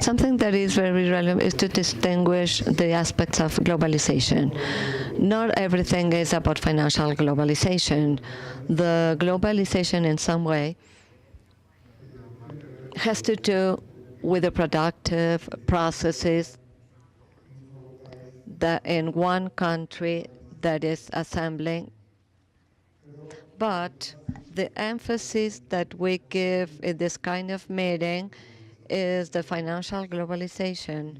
Something that is very relevant is to distinguish the aspects of globalization. Not everything is about financial globalization. The globalization in some way has to do with the productive processes that in one country that is assembling. But the emphasis that we give in this kind of meeting is the financial globalization.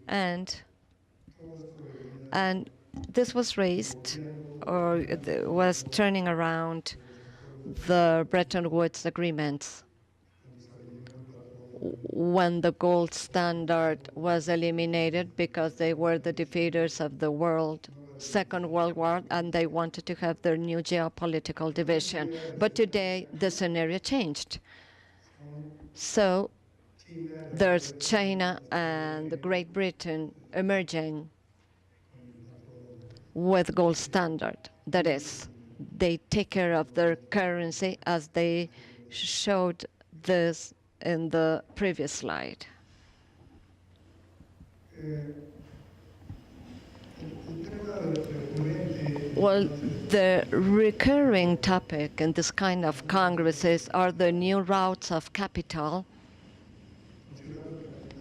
And this was raised, or it was turning around the Bretton Woods agreements when the gold standard was eliminated because they were the defeaters of the Second World War, and they wanted to have their new geopolitical division. But today, the scenario changed. So there's China and Great Britain emerging with gold standard. That is, they take care of their currency as they showed this in the previous slide. Well, the recurring topic in this kind of congresses are the new routes of capital,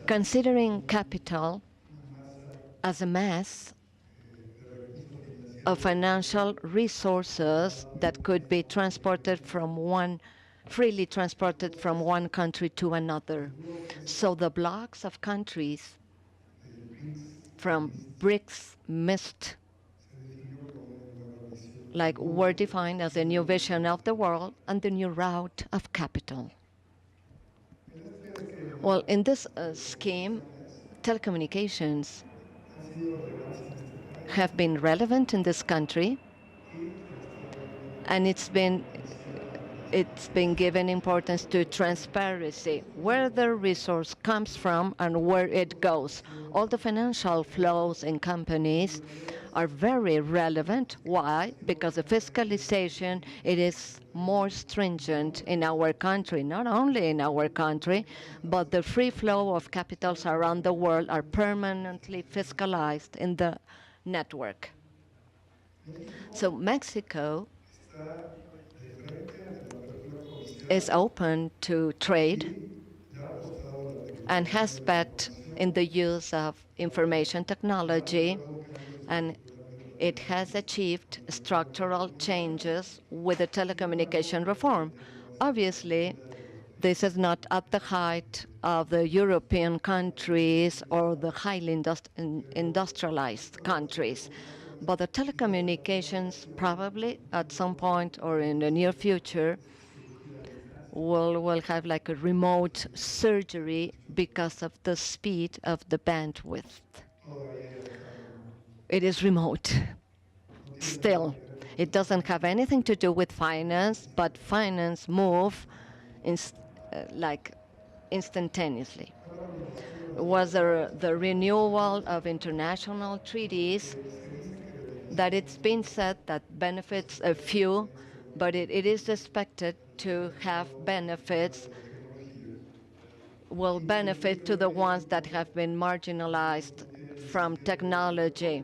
considering capital as a mass of financial resources that could be freely transported from one country to another. So the blocks of countries from BRICS MIST were defined as a new vision of the world and the new route of capital. Well, in this scheme, telecommunications have been relevant in this country, and it's been given importance to transparency, where the resource comes from and where it goes. All the financial flows in companies are very relevant. Why? Because the fiscalization, it is more stringent in our country, not only in our country, but the free flow of capitals around the world are permanently fiscalized in the network. So Mexico is open to trade and has bet in the use of information technology, and it has achieved structural changes with the telecommunication reform. Obviously, this is not at the height of the European countries or the highly industrialized countries. But the telecommunications probably at some point or in the near future will have a remote surgery because of the speed of the bandwidth. It is remote. Still, it doesn't have anything to do with finance, but finance move instantaneously. It was the renewal of international treaties that it's been said that benefits a few, but it is expected to have will benefit to the ones that have been marginalized from technology.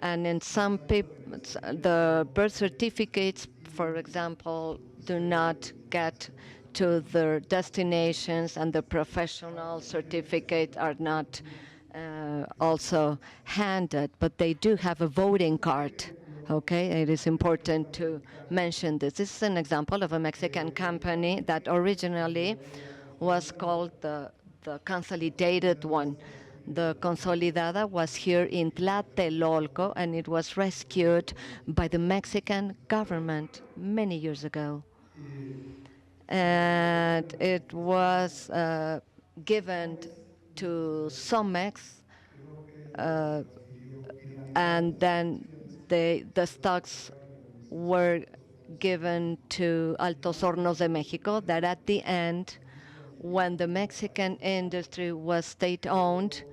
And in some people, the birth certificates, for example, do not get to their destinations, and the professional certificate are not also handed, but they do have a voting card. Okay, it is important to mention this. This is an example of a Mexican company that originally was called the consolidated one. The Consolidada was here in Tlatelolco, and it was rescued by the Mexican government many years ago. And it was given to Somex, and then the stocks were given to Altos Hornos de Mexico, that at the end, when the Mexican industry was state-owned,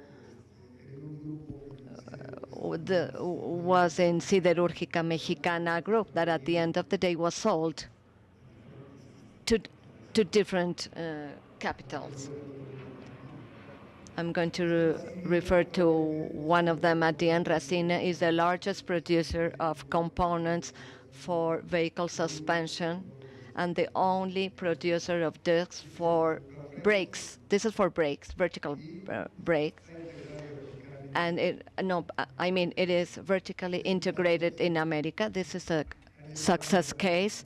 was in Siderúrgica Mexicana group, that at the end of the day was sold to different capitals. I'm going to refer to one of them at the end. Racine is the largest producer of components for vehicle suspension and the only producer of discs for brakes. This is for brakes, vertical brakes. And I mean, it is vertically integrated in America. This is a success case.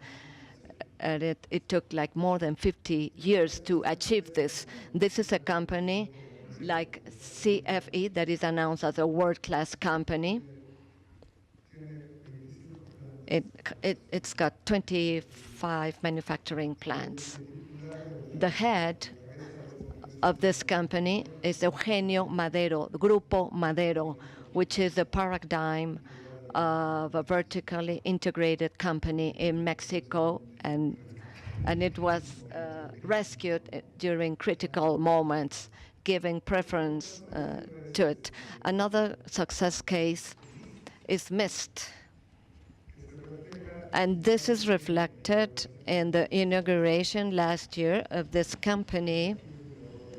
And it took like more than 50 years to achieve this. This is a company like CFE that is announced as a world-class company. It's got 25 manufacturing plants. The head of this company is Eugenio Madero, Grupo Madero, which is the paradigm of a vertically integrated company in Mexico, and it was rescued during critical moments, giving preference to it. Another success case is MIST. And this is reflected in the inauguration last year of this company.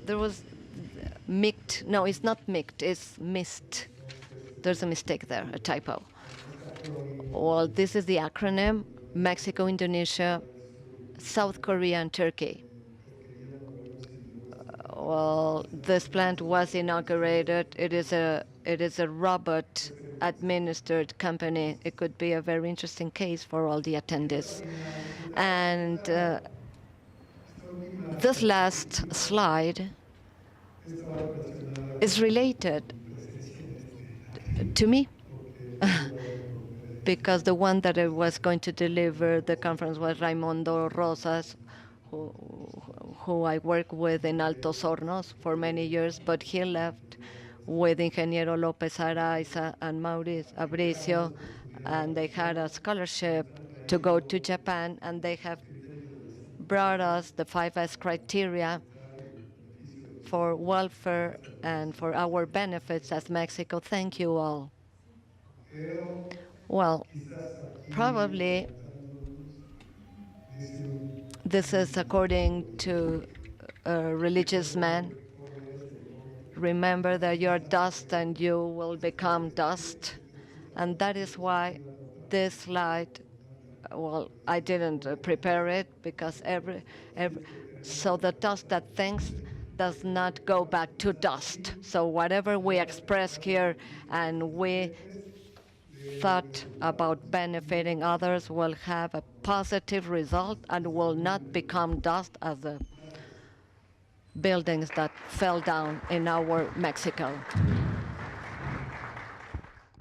There was MICT. No, it's not MICT, it's MIST. There's a mistake there, a typo. Well, this is the acronym: Mexico, Indonesia, South Korea, and Turkey. Well, this plant was inaugurated. It is a robot administered company. It could be a very interesting case for all the attendees. And this last slide is related to me because the one that I was going to deliver the conference was Raimundo Rosas, who I worked with in Altos Hornos for many years, but he left with Ingeniero López Araiza and Mauricio Abricio, and they had a scholarship to go to Japan, and they have brought us the 5S criteria for welfare and for our benefits as Mexico. Thank you all. Well, probably this is according to a religious man. Remember that you're dust and you will become dust. And that is why this slide, well, I didn't prepare it because so the dust that thinks does not go back to dust. So whatever we express here and we thought about benefiting others will have a positive result and will not become dust as the buildings that fell down in our Mexico.